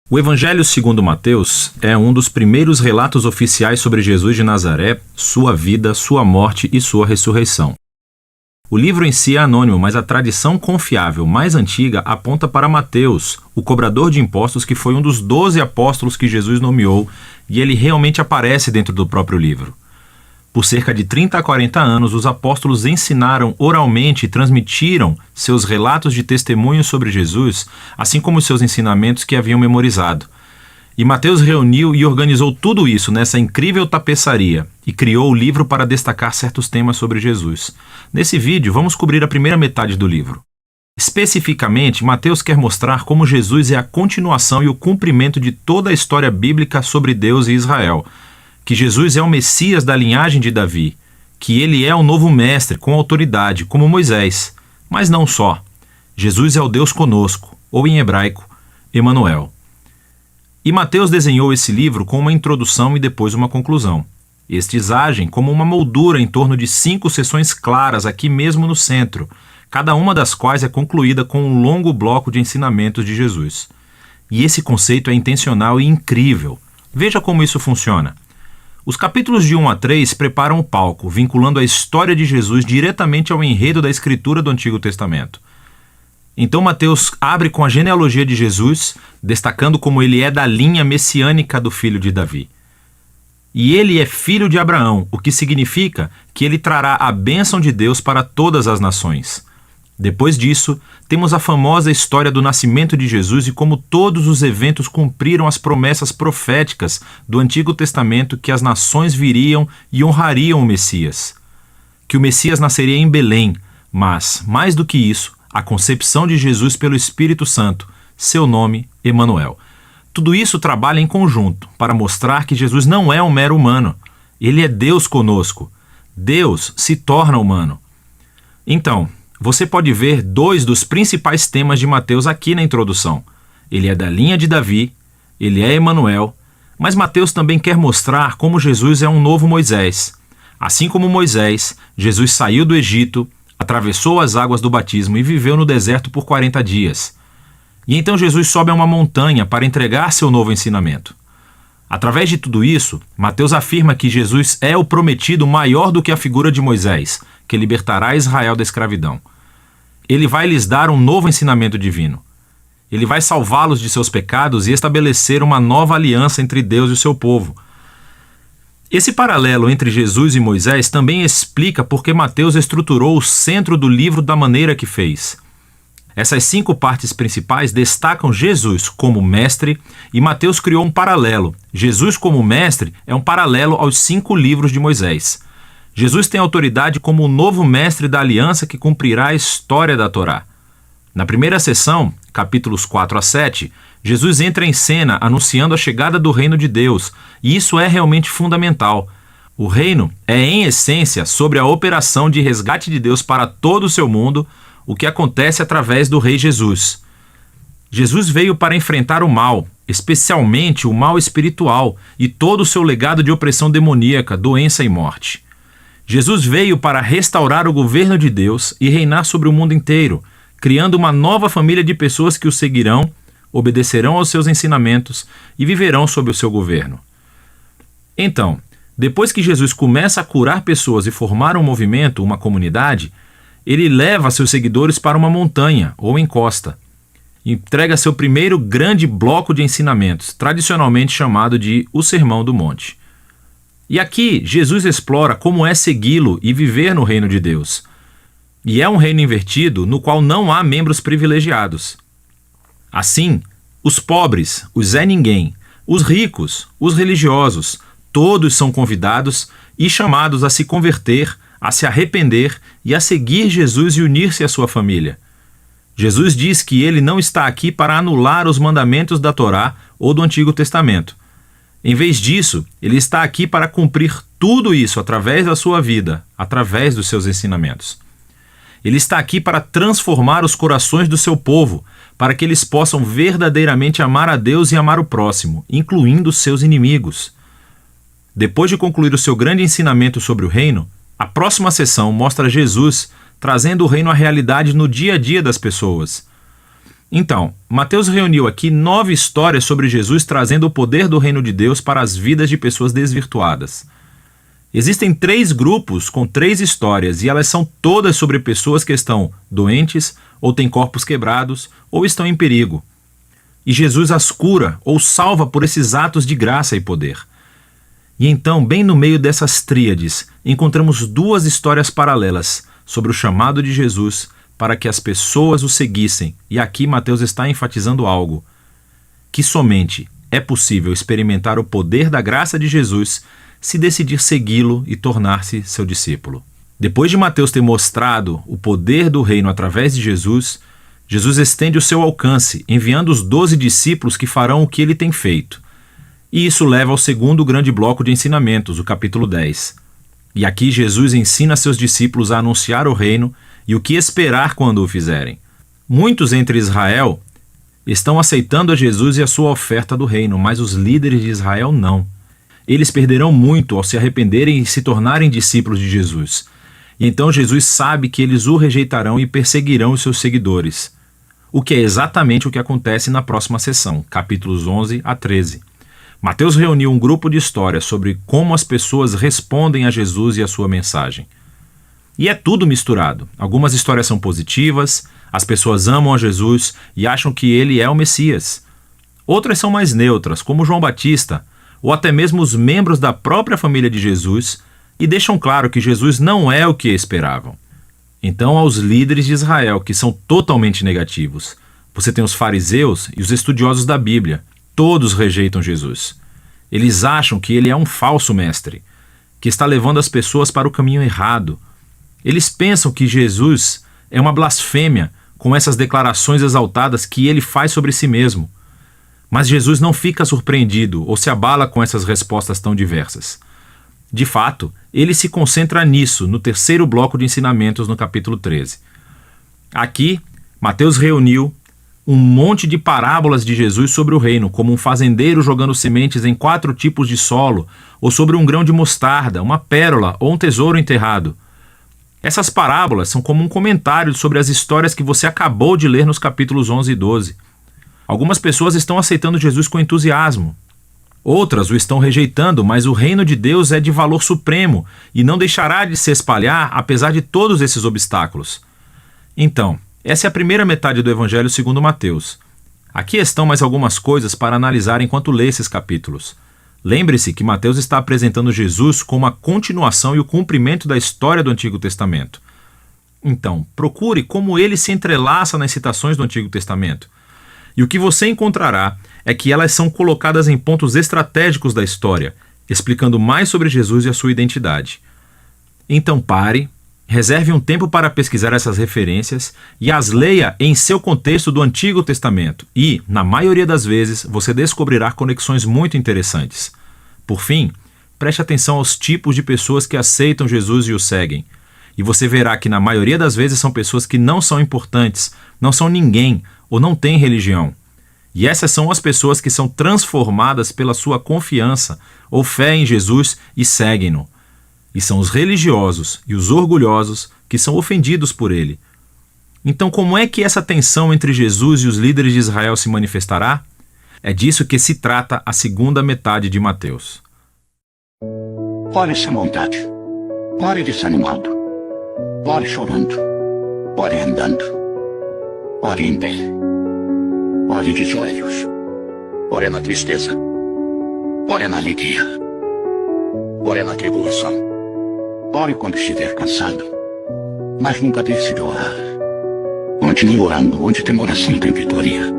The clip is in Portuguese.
O Evangelho segundo Mateus é um dos primeiros relatos oficiais sobre Jesus de Nazaré, sua vida, sua morte e sua ressurreição. O livro em si é anônimo, mas a tradição confiável mais antiga aponta para Mateus, o cobrador de impostos que foi um dos 12 apóstolos que Jesus nomeou, e ele realmente aparece dentro do próprio livro. Por cerca de 30 a 40 anos, os apóstolos ensinaram oralmente e transmitiram seus relatos de testemunho sobre Jesus, assim como seus ensinamentos que haviam memorizado. E Mateus reuniu e organizou tudo isso nessa incrível tapeçaria e criou o livro para destacar certos temas sobre Jesus. Nesse vídeo, vamos cobrir a primeira metade do livro. Especificamente, Mateus quer mostrar como Jesus é a continuação e o cumprimento de toda a história bíblica sobre Deus e Israel, que Jesus é o Messias da linhagem de Davi, que ele é o novo mestre com autoridade, como Moisés. Mas não só. Jesus é o Deus conosco, ou em hebraico, Emanuel. E Mateus desenhou esse livro com uma introdução e depois uma conclusão. Estes agem como uma moldura em torno de 5 seções claras aqui mesmo no centro, cada uma das quais é concluída com um longo bloco de ensinamentos de Jesus. E esse conceito é intencional e incrível. Veja como isso funciona. Os capítulos de 1 a 3 preparam o palco, vinculando a história de Jesus diretamente ao enredo da escritura do Antigo Testamento. Então Mateus abre com a genealogia de Jesus, destacando como ele é da linha messiânica do filho de Davi. E ele é filho de Abraão, o que significa que ele trará a bênção de Deus para todas as nações. Depois disso, temos a famosa história do nascimento de Jesus e como todos os eventos cumpriram as promessas proféticas do Antigo Testamento que as nações viriam e honrariam o Messias. Que o Messias nasceria em Belém, mas, mais do que isso, a concepção de Jesus pelo Espírito Santo, seu nome, Emanuel. Tudo isso trabalha em conjunto para mostrar que Jesus não é um mero humano. Ele é Deus conosco. Deus se torna humano. Então, você pode ver 2 dos principais temas de Mateus aqui na introdução. Ele é da linha de Davi, ele é Emanuel, mas Mateus também quer mostrar como Jesus é um novo Moisés. Assim como Moisés, Jesus saiu do Egito, atravessou as águas do batismo e viveu no deserto por 40 dias. E então Jesus sobe a uma montanha para entregar seu novo ensinamento. Através de tudo isso, Mateus afirma que Jesus é o prometido maior do que a figura de Moisés, que libertará Israel da escravidão. Ele vai lhes dar um novo ensinamento divino. Ele vai salvá-los de seus pecados e estabelecer uma nova aliança entre Deus e o seu povo. Esse paralelo entre Jesus e Moisés também explica por que Mateus estruturou o centro do livro da maneira que fez. Essas 5 partes principais destacam Jesus como mestre e Mateus criou um paralelo. Jesus como mestre é um paralelo aos 5 livros de Moisés. Jesus tem autoridade como o novo mestre da aliança que cumprirá a história da Torá. Na primeira sessão, capítulos 4 a 7, Jesus entra em cena anunciando a chegada do reino de Deus, e isso é realmente fundamental. O reino é, em essência, sobre a operação de resgate de Deus para todo o seu mundo, o que acontece através do Rei Jesus. Jesus veio para enfrentar o mal, especialmente o mal espiritual e todo o seu legado de opressão demoníaca, doença e morte. Jesus veio para restaurar o governo de Deus e reinar sobre o mundo inteiro, criando uma nova família de pessoas que o seguirão, obedecerão aos seus ensinamentos e viverão sob o seu governo. Então, depois que Jesus começa a curar pessoas e formar um movimento, uma comunidade, ele leva seus seguidores para uma montanha ou encosta. Entrega seu primeiro grande bloco de ensinamentos, tradicionalmente chamado de o Sermão do Monte. E aqui, Jesus explora como é segui-lo e viver no reino de Deus. E é um reino invertido no qual não há membros privilegiados. Assim, os pobres, os Zé Ninguém, os ricos, os religiosos, todos são convidados e chamados a se converter, a se arrepender e a seguir Jesus e unir-se à sua família. Jesus diz que ele não está aqui para anular os mandamentos da Torá ou do Antigo Testamento. Em vez disso, ele está aqui para cumprir tudo isso através da sua vida, através dos seus ensinamentos. Ele está aqui para transformar os corações do seu povo, para que eles possam verdadeiramente amar a Deus e amar o próximo, incluindo os seus inimigos. Depois de concluir o seu grande ensinamento sobre o reino, a próxima sessão mostra Jesus trazendo o reino à realidade no dia a dia das pessoas. Então, Mateus reuniu aqui 9 histórias sobre Jesus trazendo o poder do reino de Deus para as vidas de pessoas desvirtuadas. Existem 3 grupos com 3 histórias e elas são todas sobre pessoas que estão doentes, ou têm corpos quebrados, ou estão em perigo. E Jesus as cura ou salva por esses atos de graça e poder. E então, bem no meio dessas tríades, encontramos 2 histórias paralelas sobre o chamado de Jesus para que as pessoas o seguissem. E aqui Mateus está enfatizando algo: que somente é possível experimentar o poder da graça de Jesus se decidir segui-lo e tornar-se seu discípulo. Depois de Mateus ter mostrado o poder do reino através de Jesus, Jesus estende o seu alcance, enviando os 12 discípulos que farão o que ele tem feito. E isso leva ao segundo grande bloco de ensinamentos, o capítulo 10. E aqui Jesus ensina seus discípulos a anunciar o reino e o que esperar quando o fizerem. Muitos entre Israel estão aceitando a Jesus e a sua oferta do reino, mas os líderes de Israel não. Eles perderão muito ao se arrependerem e se tornarem discípulos de Jesus. E então Jesus sabe que eles o rejeitarão e perseguirão os seus seguidores. O que é exatamente o que acontece na próxima sessão, capítulos 11 a 13. Mateus reuniu um grupo de histórias sobre como as pessoas respondem a Jesus e a sua mensagem. E é tudo misturado. Algumas histórias são positivas, as pessoas amam a Jesus e acham que ele é o Messias. Outras são mais neutras, como João Batista, ou até mesmo os membros da própria família de Jesus, e deixam claro que Jesus não é o que esperavam. Então, aos líderes de Israel, que são totalmente negativos, você tem os fariseus e os estudiosos da Bíblia. Todos rejeitam Jesus. Eles acham que ele é um falso mestre, que está levando as pessoas para o caminho errado. Eles pensam que Jesus é uma blasfêmia com essas declarações exaltadas que ele faz sobre si mesmo. Mas Jesus não fica surpreendido ou se abala com essas respostas tão diversas. De fato, ele se concentra nisso no terceiro bloco de ensinamentos no capítulo 13. Aqui, Mateus reuniu um monte de parábolas de Jesus sobre o reino, como um fazendeiro jogando sementes em 4 tipos de solo, ou sobre um grão de mostarda, uma pérola ou um tesouro enterrado. Essas parábolas são como um comentário sobre as histórias que você acabou de ler nos capítulos 11 e 12. Algumas pessoas estão aceitando Jesus com entusiasmo. Outras o estão rejeitando, mas o reino de Deus é de valor supremo e não deixará de se espalhar apesar de todos esses obstáculos. Então, essa é a primeira metade do Evangelho segundo Mateus. Aqui estão mais algumas coisas para analisar enquanto lê esses capítulos. Lembre-se que Mateus está apresentando Jesus como a continuação e o cumprimento da história do Antigo Testamento. Então, procure como ele se entrelaça nas citações do Antigo Testamento. E o que você encontrará é que elas são colocadas em pontos estratégicos da história, explicando mais sobre Jesus e a sua identidade. Então pare, reserve um tempo para pesquisar essas referências e as leia em seu contexto do Antigo Testamento e, na maioria das vezes, você descobrirá conexões muito interessantes. Por fim, preste atenção aos tipos de pessoas que aceitam Jesus e o seguem. E você verá que na maioria das vezes são pessoas que não são importantes, não são ninguém ou não têm religião. E essas são as pessoas que são transformadas pela sua confiança ou fé em Jesus e seguem-no. E são os religiosos e os orgulhosos que são ofendidos por ele. Então, como é que essa tensão entre Jesus e os líderes de Israel se manifestará? É disso que se trata a segunda metade de Mateus. Ore sem vontade, ore desanimado, ore chorando, ore andando, ore em pé, ore de joelhos, ore na tristeza, ore na alegria, ore na tribulação, ore quando estiver cansado, mas nunca deixe de orar. Continue orando, onde tem oração tem vitória.